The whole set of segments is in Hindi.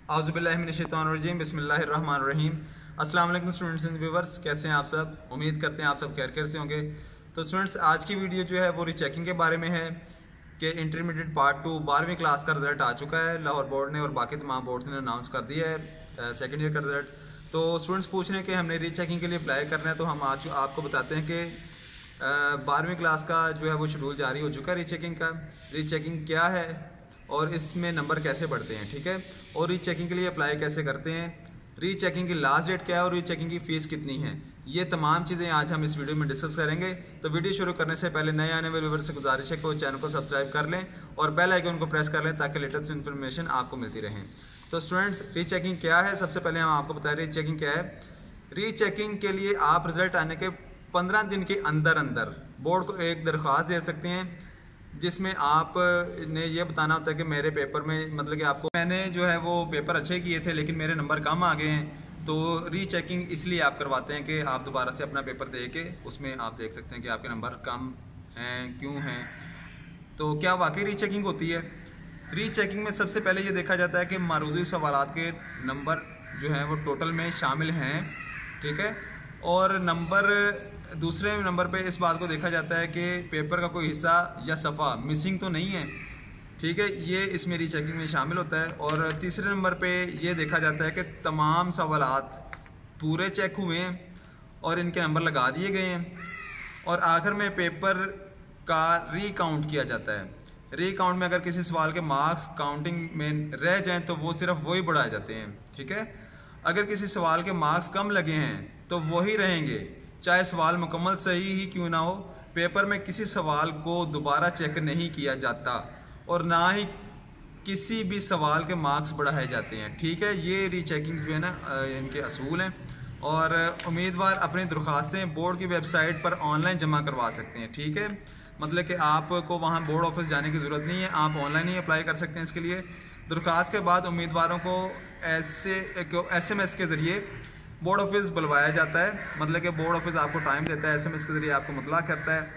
औज़ुबिल्लाहिमिनश्शैतानिर्रजीम बिस्मिल्लाहिर्रहमानिर्रहीम। अस्सलाम वालेकुम स्टूडेंट्स एंड व्यूअर्स, कैसे हैं आप सब? उम्मीद करते हैं आप सब खैर से होंगे। तो स्टूडेंट्स, आज की वीडियो जो है वो रीचेकिंग के बारे में है कि इंटरमीडिएट पार्ट 2 12वीं क्लास का रिज़ल्ट आ चुका है लाहौर बोर्ड ने और बाकी तमाम बोर्ड्स ने अनाउंस कर दिया है सेकेंड ईयर का रिज़ल्ट। तो स्टूडेंट्स पूछ रहे हैं कि हमने रीचेकिंग के लिए अप्लाई करना है, तो हम आज आपको बताते हैं कि 12वीं क्लास का जो है वो शेड्यूल जारी हो चुका है रीचेकिंग का। रीचेकिंग क्या है और इसमें नंबर कैसे बढ़ते हैं, ठीक है, और रीचेकिंग के लिए अप्लाई कैसे करते हैं, रीचेकिंग की लास्ट डेट क्या है और रीचेकिंग की फ़ीस कितनी है, ये तमाम चीज़ें आज हम इस वीडियो में डिस्कस करेंगे। तो वीडियो शुरू करने से पहले नए आने वाले व्यूअर्स से गुजारिश है कि वो चैनल को सब्सक्राइब कर लें और बेल आइकन को प्रेस कर लें ताकि लेटेस्ट इन्फॉर्मेशन आपको मिलती रहे। तो स्टूडेंट्स, रीचेकिंग क्या है, सबसे पहले हम आपको बताएं रीचेकिंग क्या है। रीचेकिंग के लिए आप रिज़ल्ट आने के 15 दिन के अंदर अंदर बोर्ड को एक दरख्वास्त दे सकते हैं जिसमें आप ने ये बताना होता है कि मेरे पेपर में, मतलब कि आपको मैंने जो है वो पेपर अच्छे किए थे लेकिन मेरे नंबर कम आ गए हैं। तो रीचेकिंग इसलिए आप करवाते हैं कि आप दोबारा से अपना पेपर दे के उसमें आप देख सकते हैं कि आपके नंबर कम हैं, क्यों हैं। तो क्या वाकई रीचेकिंग होती है? रीचेकिंग में सबसे पहले ये देखा जाता है कि मारूजी सवालात के नंबर जो हैं वो टोटल में शामिल हैं, ठीक है, और दूसरे नंबर पे इस बात को देखा जाता है कि पेपर का कोई हिस्सा या सफ़ा मिसिंग तो नहीं है, ठीक है, ये इसमें रीचेकिंग में शामिल होता है। और तीसरे नंबर पे ये देखा जाता है कि तमाम सवालात पूरे चेक हुए हैं और इनके नंबर लगा दिए गए हैं। और आखिर में पेपर का रीकाउंट किया जाता है। रीकाउंट में अगर किसी सवाल के मार्क्स काउंटिंग में रह जाएँ तो वो सिर्फ वही बढ़ाए जाते हैं, ठीक है। अगर किसी सवाल के मार्क्स कम लगे हैं तो वही रहेंगे, चाहे सवाल मुकम्मल सही ही क्यों ना हो। पेपर में किसी सवाल को दोबारा चेक नहीं किया जाता और ना ही किसी भी सवाल के मार्क्स बढ़ाए जाते हैं, ठीक है। ये रीचेकिंग जो है ना इनके असूल हैं। और उम्मीदवार अपनी दरख्वास्तें बोर्ड की वेबसाइट पर ऑनलाइन जमा करवा सकते हैं, ठीक है, मतलब कि आपको वहाँ बोर्ड ऑफिस जाने की ज़रूरत नहीं है, आप ऑनलाइन ही अप्लाई कर सकते हैं इसके लिए। दरख्वास्त के बाद उम्मीदवारों को SMS के ज़रिए बोर्ड ऑफिस बुलवाया जाता है, मतलब कि बोर्ड ऑफिस आपको टाइम देता है, SMS के ज़रिए आपको मुतला करता है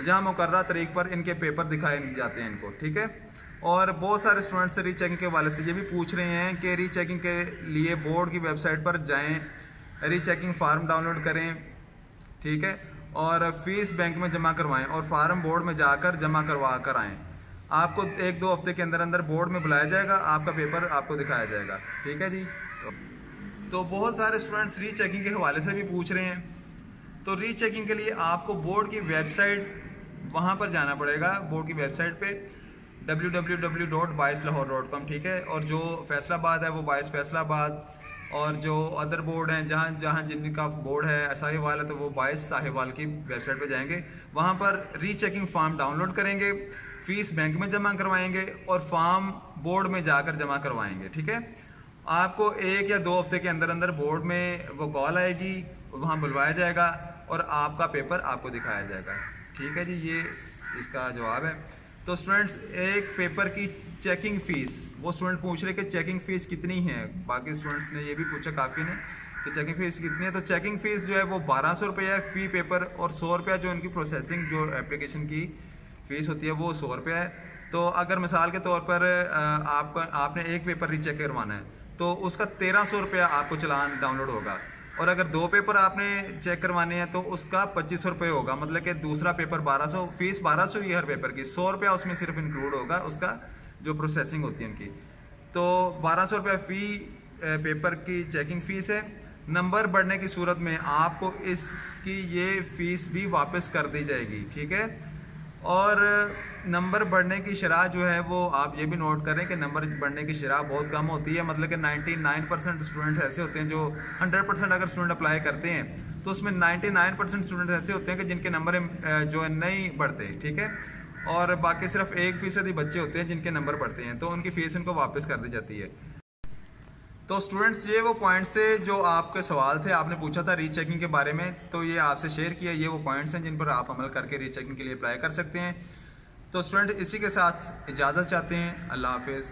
जहाँ मुकर्रर तारीख पर इनके पेपर दिखाए जाते हैं इनको, ठीक है। और बहुत सारे स्टूडेंट्स रीचेकिंग के हवाले से ये भी पूछ रहे हैं कि रीचेकिंग के लिए बोर्ड की वेबसाइट पर जाएं, रीचेकिंग फार्म डाउनलोड करें, ठीक है, और फ़ीस बैंक में जमा करवाएं और फार्म बोर्ड में जाकर जमा करवा कर आएँ। आपको 1-2 हफ्ते के अंदर अंदर बोर्ड में बुलाया जाएगा, आपका पेपर आपको दिखाया जाएगा, ठीक है जी। तो बहुत सारे स्टूडेंट्स रीचेकिंग के हवाले से भी पूछ रहे हैं। तो रीचेकिंग के लिए आपको बोर्ड की वेबसाइट वहाँ पर जाना पड़ेगा, बोर्ड की वेबसाइट पे www.baislahore.com, ठीक है। और जो फैसलाबाद है वो बाइस फैसलाबाद, और जो अदर बोर्ड हैं जहाँ जहाँ जिनका बोर्ड है साहिवाल है तो वो बाइस साहिवाल की वेबसाइट पे जाएंगे, वहाँ पर रीचेकिंग फार्म डाउनलोड करेंगे, फ़ीस बैंक में जमा करवाएंगे और फॉर्म बोर्ड में जाकर जमा करवाएंगे, ठीक है। आपको 1 या 2 हफ्ते के अंदर अंदर बोर्ड में वो कॉल आएगी, वहाँ बुलवाया जाएगा और आपका पेपर आपको दिखाया जाएगा, ठीक है जी। ये इसका जवाब है। तो स्टूडेंट्स, एक पेपर की चेकिंग फ़ीस, वो स्टूडेंट पूछ रहे कि चेकिंग फ़ीस कितनी है, बाकी स्टूडेंट्स ने ये भी पूछा काफ़ी ने कि चेकिंग फ़ीस कितनी है। तो चेकिंग फ़ीस जो है वो 1200 रुपये है फ़ी पेपर, और 100 रुपया जो उनकी प्रोसेसिंग जो एप्लीकेशन की फ़ीस होती है वो 100 रुपया है। तो अगर मिसाल के तौर पर आपने एक पेपर रीचेक करवाना है तो उसका 1300 रुपया आपको चलान डाउनलोड होगा, और अगर 2 पेपर आपने चेक करवाने हैं तो उसका 2500 रुपये होगा, मतलब कि दूसरा पेपर 1200, फ़ीस 1200 ही हर पेपर की, 100 रुपया उसमें सिर्फ इंक्लूड होगा उसका जो प्रोसेसिंग होती है उनकी। तो 1200 रुपया फ़ी पेपर की चेकिंग फ़ीस है। नंबर बढ़ने की सूरत में आपको इसकी ये फ़ीस भी वापस कर दी जाएगी, ठीक है। और नंबर बढ़ने की शरह जो है वो आप ये भी नोट करें कि नंबर बढ़ने की शरह बहुत कम होती है, मतलब कि 99% स्टूडेंट ऐसे होते हैं जो 100% अगर स्टूडेंट अप्लाई करते हैं तो उसमें 99% स्टूडेंट ऐसे होते हैं कि जिनके नंबर जो है नहीं बढ़ते, ठीक है, और बाकी सिर्फ 1% ही बच्चे होते हैं जिनके नंबर बढ़ते हैं, तो उनकी फ़ीस इनको वापस कर दी जाती है। तो स्टूडेंट्स, ये वो पॉइंट्स थे जो आपके सवाल थे, आपने पूछा था रीचेकिंग के बारे में, तो ये आपसे शेयर किया। ये वो पॉइंट्स हैं जिन पर आप अमल करके रीचेकिंग के लिए अप्लाई कर सकते हैं। तो स्टूडेंट, इसी के साथ इजाज़त चाहते हैं। अल्लाह हाफिज़।